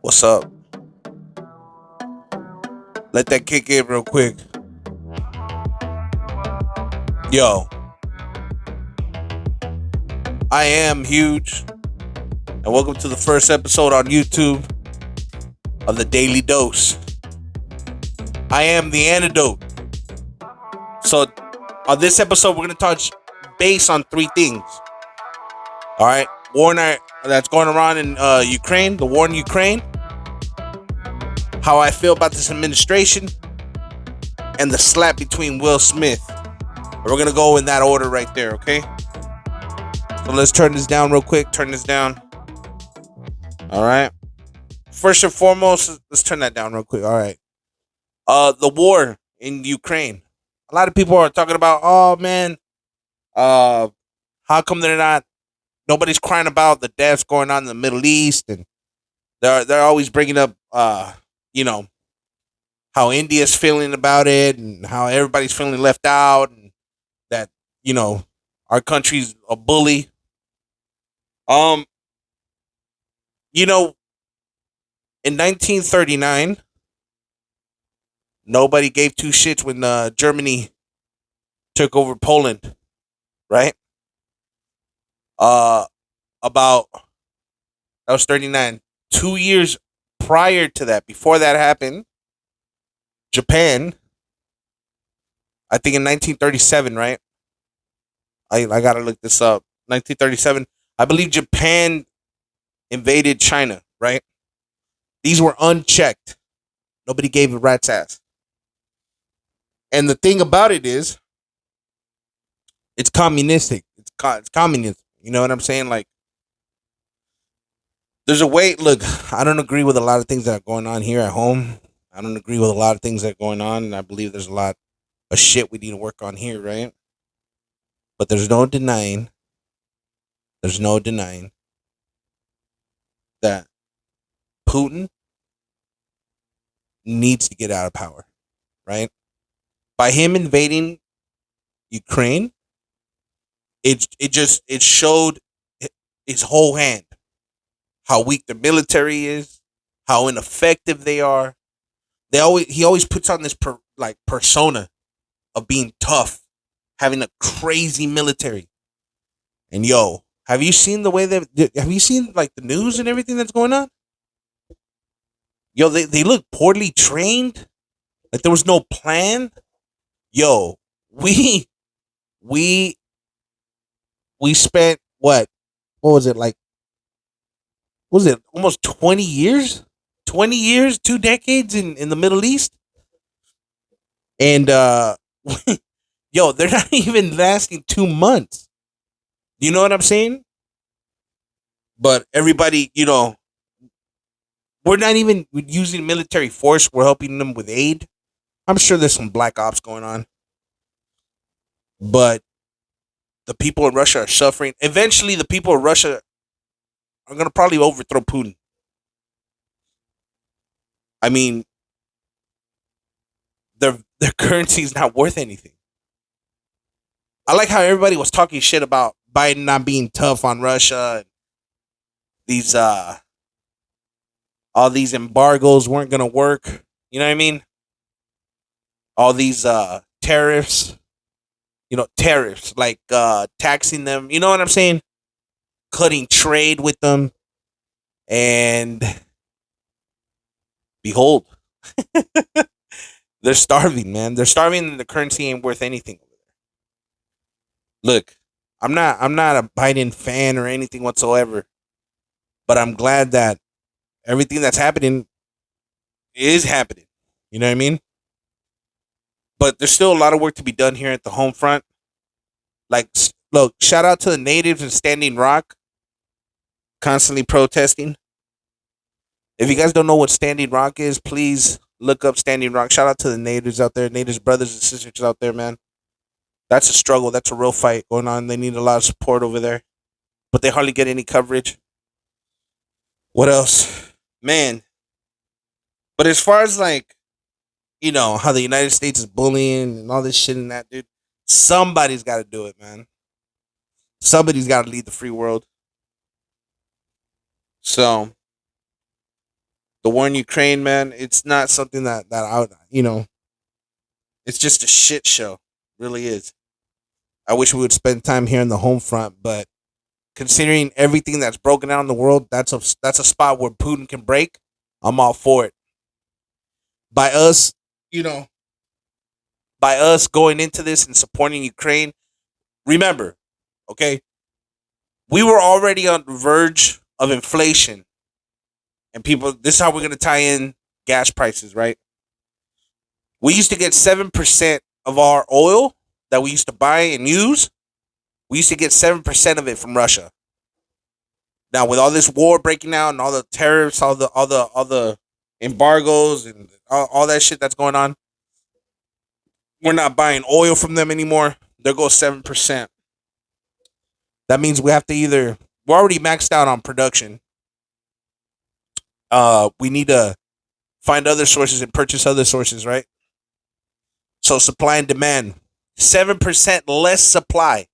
What's up? Let that kick in real quick. Yo, I am huge, and welcome to the first episode on YouTube of the Daily Dose. I am the antidote. So, on this episode, we're gonna touch base on three things. All right, that's going around in Ukraine, the war in Ukraine, how I feel about this administration, and the slap between Will Smith. We're gonna go in that order right there, okay? So let's turn this down real quick. Turn this down. All right. First and foremost, let's turn that down real quick. All right. The war in Ukraine. A lot of people are talking about, oh man, uh, how come they're not? Nobody's crying about the deaths going on in the Middle East, and they're always bringing up, you know, how India's feeling about it, and how everybody's feeling left out, and that you know our country's a bully. Um, you know, in 1939, nobody gave two shits when Germany took over Poland, right? Uh, about that was 39. 2 years prior to that, before that happened, Japan, I think in 1937, right? I gotta look this up. 1937, I believe Japan invaded China, right? These were unchecked. Nobody gave a rat's ass. And the thing about it is, it's communistic. It's communism. You know what I'm saying? Like, there's a way. Look, I don't agree with a lot of things that are going on here at home. I don't agree with a lot of things that are going on, and I believe there's a lot of shit we need to work on here, right? But there's no denying that Putin needs to get out of power, right? By him invading Ukraine, it showed his whole hand, how weak the military is, how ineffective they are. He always puts on this persona of being tough, having a crazy military. And yo, have you seen the way that have you seen like the news and everything that's going on? Yo, they look poorly trained. Like there was no plan. Yo, we we we spent what was it like? What was it almost 20 years? 20 years, 2 decades in the Middle East, and yo, they're not even lasting 2 months. You know what I'm saying? But everybody, we're not even using military force. We're helping them with aid. I'm sure there's some black ops going on, but the people in Russia are suffering. Eventually, the people in Russia are going to probably overthrow Putin. I mean, their currency is not worth anything. I like how everybody was talking shit about Biden not being tough on Russia. And these all these embargoes weren't going to work. You know what I mean? All these tariffs, tariffs like taxing them. You know what I'm saying? Cutting trade with them, and behold, they're starving, man. They're starving, and the currency ain't worth anything over there. Look, I'm not a Biden fan or anything whatsoever, but I'm glad that everything that's happening is happening. You know what I mean? But there's still a lot of work to be done here at the home front. Like, look, shout out to the natives in Standing Rock, constantly protesting. If you guys don't know what Standing Rock is, please look up Standing Rock. Shout out to the natives out there, natives brothers and sisters out there, man. That's a struggle. That's a real fight going on. They need a lot of support over there, but they hardly get any coverage. What else, man? But as far as like how the United States is bullying and all this shit and that, dude, somebody's got to do it, man. Somebody's got to lead the free world. So The war in Ukraine, man, it's not something that I would, it's just a shit show. Really is. I wish we would spend time here in the home front, but considering everything that's broken out in the world, that's a spot where Putin can break. I'm all for it. By us, you know, by us going into this and supporting Ukraine, remember, okay, we were already on the verge of inflation, and people. This is how we're gonna tie in gas prices, right? We used to get 7% of our oil that we used to buy and use. We used to get 7% of it from Russia. Now with all this war breaking out and all the tariffs, all the embargoes and all that shit that's going on, we're not buying oil from them anymore. There goes 7%. That means we have to either we're already maxed out on production. We need to find other sources and purchase other sources, right? So supply and demand. 7% less supply.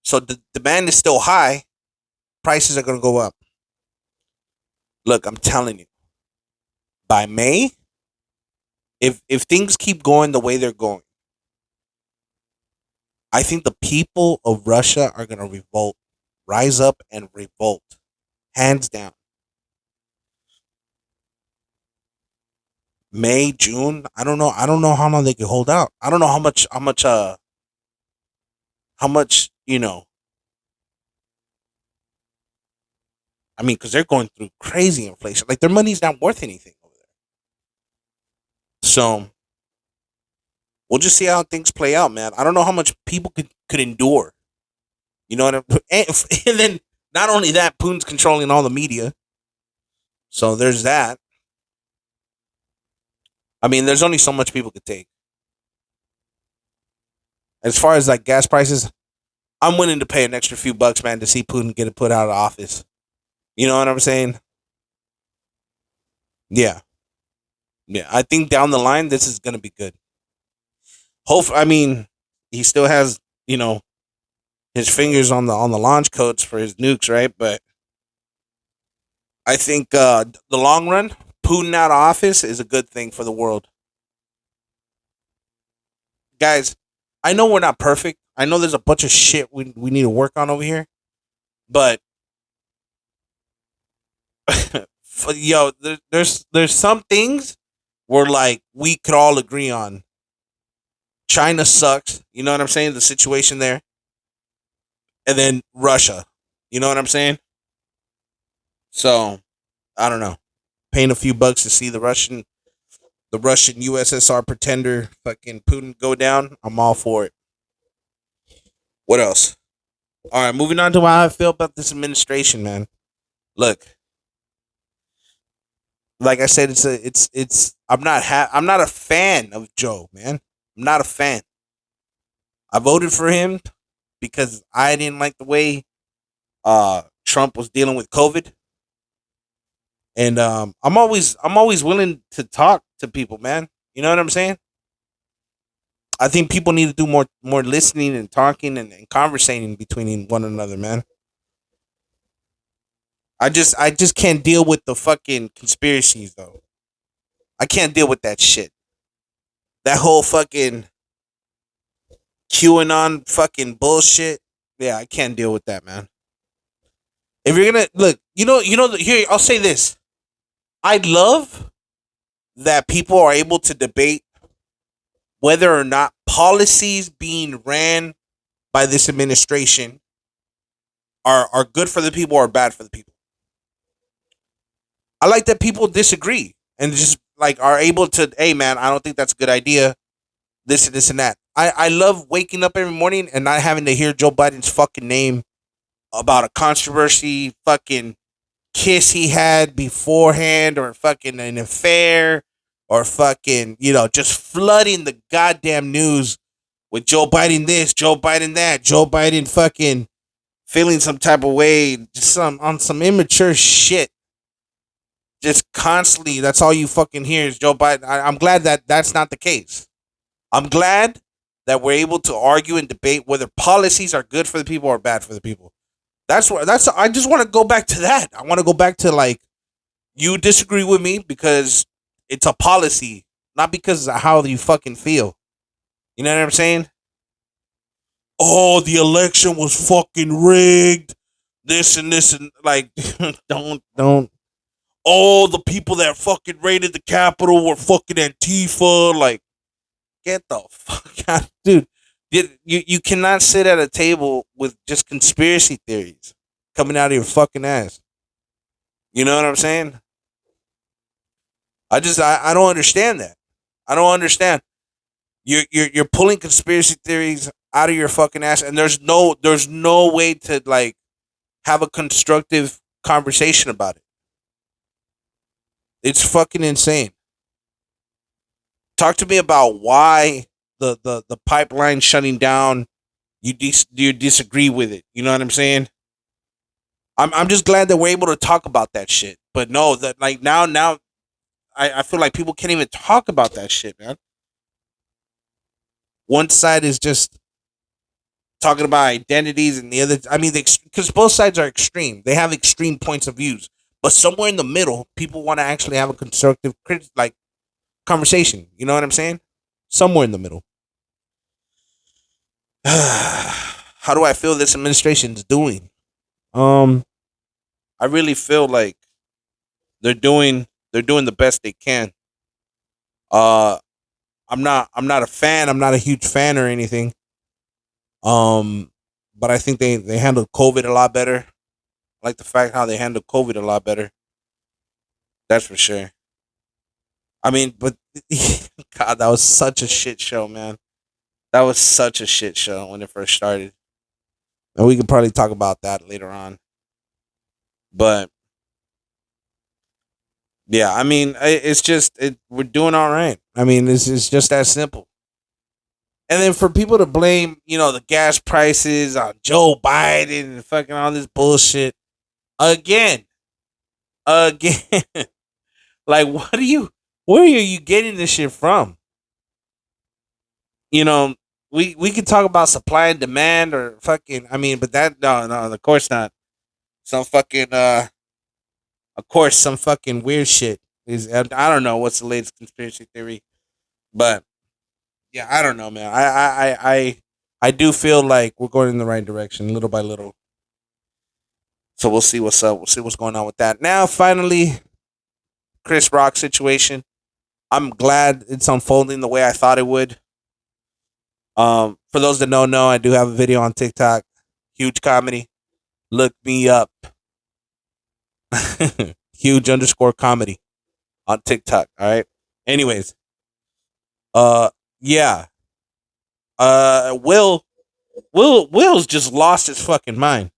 So the demand is still high. Prices are gonna go up. Look, I'm telling you, by May, if things keep going the way they're going, I think the people of Russia are gonna revolt, rise up and revolt, hands down. May, June, I don't know. I don't know how long they can hold out. I don't know how much I mean, because they're going through crazy inflation. Like their money's not worth anything over there. So we'll just see how things play out, man. I don't know how much people could endure. You know what I mean? And then not only that, Putin's controlling all the media. So there's that. I mean, there's only so much people could take. As far as like gas prices, I'm willing to pay an extra few bucks, man, to see Putin get it put out of office. You know what I'm saying? Yeah, yeah. I think down the line, this is gonna be good. Hope. I mean, he still has his fingers on the launch codes for his nukes, right? But I think the long run, Putin out of office is a good thing for the world, guys. I know we're not perfect. I know there's a bunch of shit we need to work on over here, but yo, there's some things where like we could all agree on. China sucks. You know what I'm saying? The situation there, and then Russia. You know what I'm saying? So I don't know. Paying a few bucks to see the Russian USSR pretender fucking Putin go down. I'm all for it. What else? All right, moving on to how I feel about this administration, man. Look, like I said, it's. I'm not a fan of Joe, man. I'm not a fan. I voted for him because I didn't like the way Trump was dealing with COVID, and I'm always willing to talk to people, man. You know what I'm saying? I think people need to do more listening and talking and conversating between one another, man. I just can't deal with the fucking conspiracies though. I can't deal with that shit. That whole fucking QAnon fucking bullshit. Yeah, I can't deal with that, man. If you're gonna look, here I'll say this. I love that people are able to debate whether or not policies being ran by this administration are good for the people or bad for the people. I like that people disagree and just like are able to, hey man, I don't think that's a good idea. This and this and that. I love waking up every morning and not having to hear Joe Biden's fucking name about a controversy fucking kiss he had beforehand or fucking an affair or fucking, just flooding the goddamn news with Joe Biden this, Joe Biden that, Joe Biden fucking feeling some type of way, just some immature shit. Just constantly, that's all you fucking hear is Joe Biden. I'm glad that that's not the case. I'm glad that we're able to argue and debate whether policies are good for the people or bad for the people. I just want to go back to that. I want to go back to like, You disagree with me because it's a policy, not because of how you fucking feel. You know what I'm saying? Oh, the election was fucking rigged. This and like, don't. Oh, the people that fucking raided the Capitol were fucking Antifa. Like, get the fuck out, dude. You cannot sit at a table with just conspiracy theories coming out of your fucking ass. You know what I'm saying? I don't understand that. I don't understand. You're pulling conspiracy theories out of your fucking ass, and there's no way to like have a constructive conversation about it. It's fucking insane. Talk to me about why the pipeline shutting down. You disagree with it. You know what I'm saying? I'm just glad that we're able to talk about that shit. But no, that like now I feel like people can't even talk about that shit, man. One side is just talking about identities, and the other, I mean, because both sides are extreme. They have extreme points of views, but somewhere in the middle, people want to actually have a constructive, like conversation. You know what I'm saying? Somewhere in the middle. How do I feel this administration is doing? Um, I really feel like they're doing the best they can. Uh, I'm not a fan. I'm not a huge fan or anything. Um, but I think they handled COVID a lot better. I like the fact how they handled COVID a lot better. That's for sure. I mean, but God, that was such a shit show, man. That was such a shit show when it first started, and we could probably talk about that later on. But yeah, I mean, it's just we're doing all right. I mean, it's just that simple. And then for people to blame, the gas prices on Joe Biden and fucking all this bullshit again, again. Like, where are you getting this shit from? You know, we could talk about supply and demand or fucking. I mean, but that no, no, of course not. Some fucking of course, some fucking weird shit is. I don't know what's the latest conspiracy theory, but yeah, I don't know, man. I do feel like we're going in the right direction, little by little. So we'll see what's up. We'll see what's going on with that. Now, finally, Chris Rock situation. I'm glad it's unfolding the way I thought it would. For those that don't know, I do have a video on TikTok. Huge comedy. Look me up. Huge underscore comedy on TikTok. All right. Anyways, yeah. Will's just lost his fucking mind.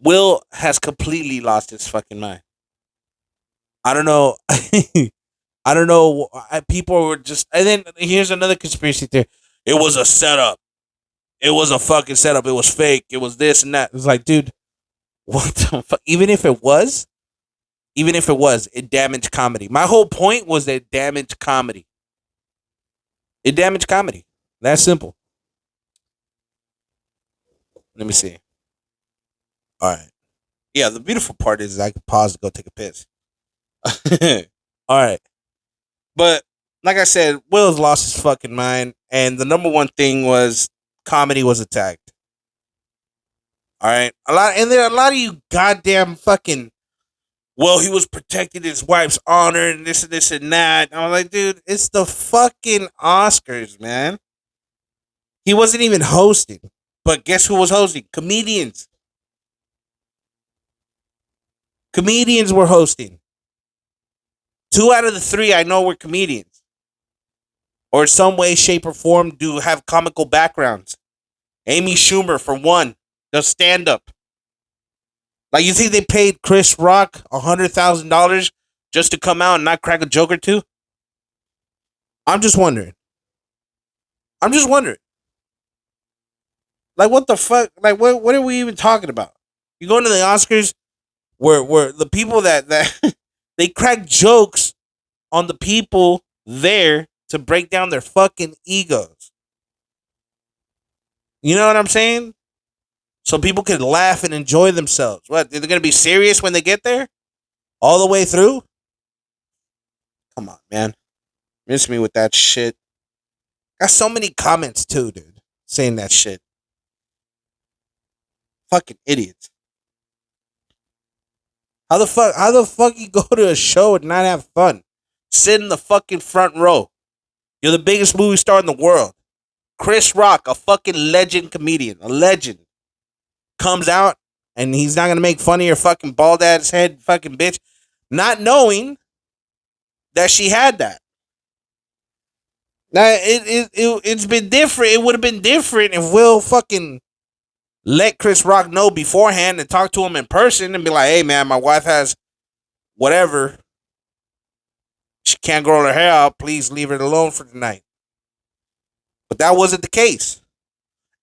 Will has completely lost his fucking mind. I don't know. I don't know. People were just, and then here's another conspiracy theory. It was a setup. It was a fucking setup. It was fake. It was this and that. It's like, dude, what the fuck? Even if it was, it damaged comedy. My whole point was that it damaged comedy. It damaged comedy. That's simple. Let me see. All right. Yeah, the beautiful part is I can pause to go take a piss. All right. But like I said, Will's lost his fucking mind, and the number one thing was comedy was attacked. All right, a lot of you goddamn fucking. Well, he was protecting his wife's honor and this and that. I was like, dude, it's the fucking Oscars, man. He wasn't even hosting, but guess who was hosting? Comedians. Comedians were hosting. Two out of the three I know were comedians, or some way, shape, or form do have comical backgrounds. Amy Schumer, for one, does stand up. Like, you think they paid Chris Rock $100,000 just to come out and not crack a joke or two? I'm just wondering. I'm just wondering. Like, what the fuck? Like, what are we even talking about? You go into the Oscars where the people that they crack jokes on the people there to break down their fucking egos. You know what I'm saying? So people can laugh and enjoy themselves. What? They're going to be serious when they get there? all the way through. Come on, man. Miss me with that shit. Got so many comments too, dude, saying that shit. Fucking idiots. How the fuck you go to a show and not have fun? Sit in the fucking front row. You're the biggest movie star in the world. Chris Rock, a fucking legend comedian, a legend, comes out and he's not gonna make fun of your fucking bald ass head fucking bitch, not knowing that she had that. Now it's been different. It would have been different if Will fucking let Chris Rock know beforehand and talk to him in person and be like, "Hey man, my wife has whatever. She can't grow her hair out. Please leave it alone for tonight." But that wasn't the case.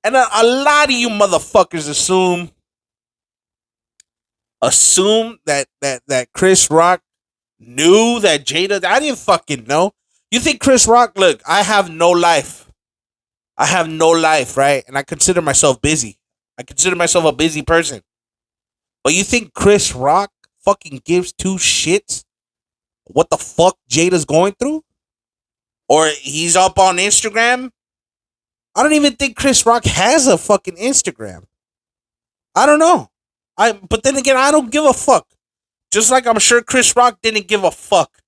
And a lot of you motherfuckers assume that Chris Rock knew that Jada. I didn't fucking know. You think Chris Rock? Look, I have no life. I have no life, right? And I consider myself busy. I consider myself a busy person. But you think Chris Rock fucking gives two shits what the fuck Jada's going through? Or he's up on Instagram? I don't even think Chris Rock has a fucking Instagram. I don't know. But then again, I don't give a fuck. Just like I'm sure Chris Rock didn't give a fuck.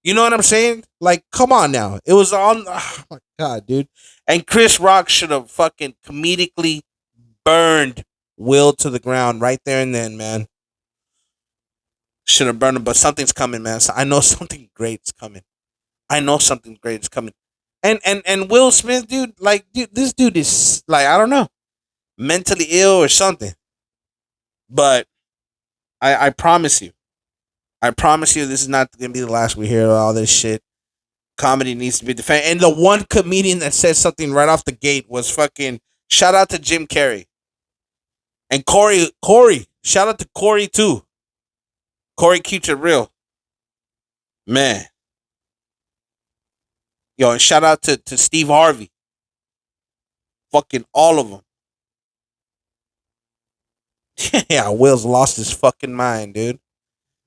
You know what I'm saying? Like, come on now. It was on. Oh my God, dude. And Chris Rock should have fucking comedically burned Will to the ground right there and then, man. Should have burned him, but something's coming, man. So I know something great's coming. I know something great is coming. And Will Smith, dude, like, dude, this dude is like, I don't know, mentally ill or something. But I promise you, this is not gonna be the last we hear of all this shit. Comedy needs to be defended. And the one comedian that said something right off the gate was fucking shout out to Jim Carrey. And Corey, shout out to Corey too. Corey keeps it real. Man. Yo, and shout out to Steve Harvey. Fucking all of them. Yeah, Will's lost his fucking mind, dude.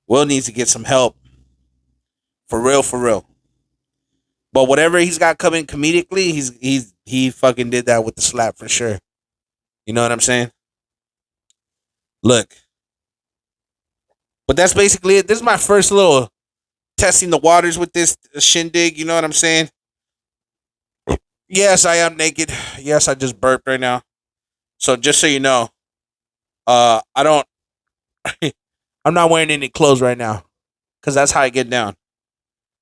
Will needs to get some help. For real, for real. But whatever he's got coming comedically, he fucking did that with the slap for sure. You know what I'm saying? Look. But that's basically it. This is my first little testing the waters with this shindig. You know what I'm saying? Yes, I am naked. Yes, I just burped right now. So just so you know, I don't. I'm not wearing any clothes right now, cause that's how I get down.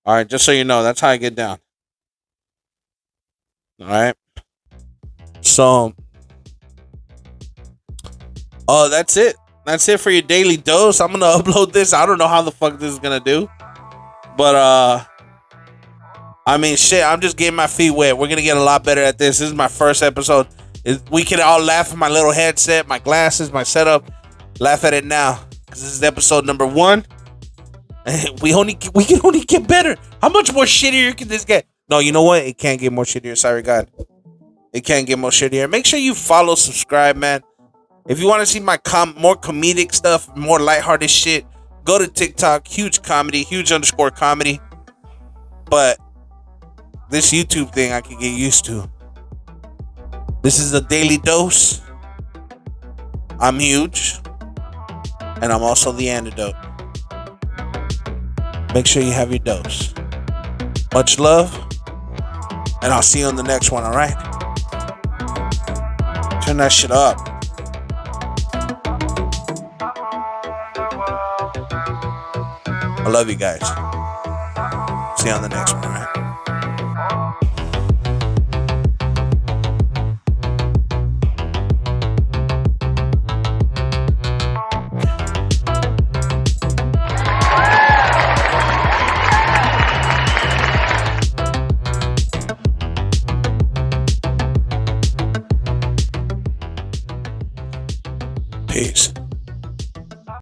All right, just so you know, that's how I get down. All right. So, that's it. That's it for your daily dose. I'm gonna upload this. I don't know how the fuck this is gonna do, but I mean, shit. I'm just getting my feet wet. We're gonna get a lot better at this. This is my first episode. We can all laugh at my little headset, my glasses, my setup. Laugh at it now, because this is episode number 1. We can only get better. How much more shittier can this get? No, you know what? It can't get more shittier. Sorry, God. It can't get more shittier. Make sure you follow, subscribe, man. If you want to see my more comedic stuff, more lighthearted shit, go to TikTok. Huge comedy, huge_comedy. But this YouTube thing I can get used to. This is a daily dose. I'm huge. And I'm also the antidote. Make sure you have your dose. Much love. And I'll see you on the next one, alright? Turn that shit up. I love you guys. See you on the next one, alright?